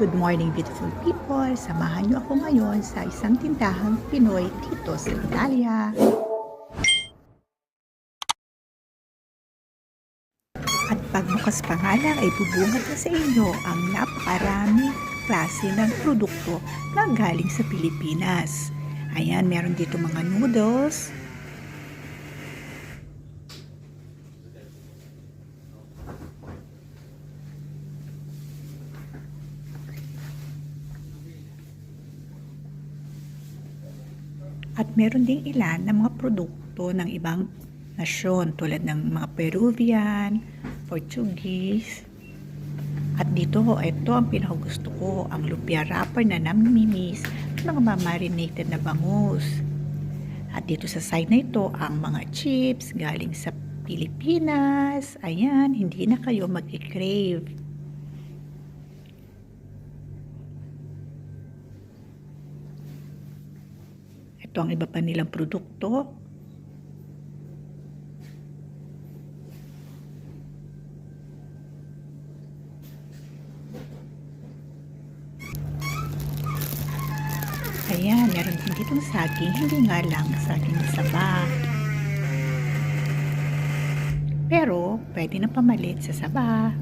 Good morning, beautiful people! Samahan niyo ako ngayon sa isang tindahang Pinoy dito sa Italia. At pagbukas pa nga lang ay bubungad na sa inyo ang napakarami klase ng produkto na galing sa Pilipinas. Ayan, meron dito mga noodles, at meron ding ilan na mga produkto ng ibang nasyon tulad ng mga Peruvian, Portuguese. At dito, ito ang pinakagusto ko, ang lumpia wrapper na namiminis ng mga marinated na bangus. At dito sa side na ito, ang mga chips galing sa Pilipinas. Ayan, hindi na kayo mag-crave. Ito ang iba pa nilang produkto. Ayan, meron din ditong saging, hindi nga lang saging saba. Pero, pwede na pamalit sa saba.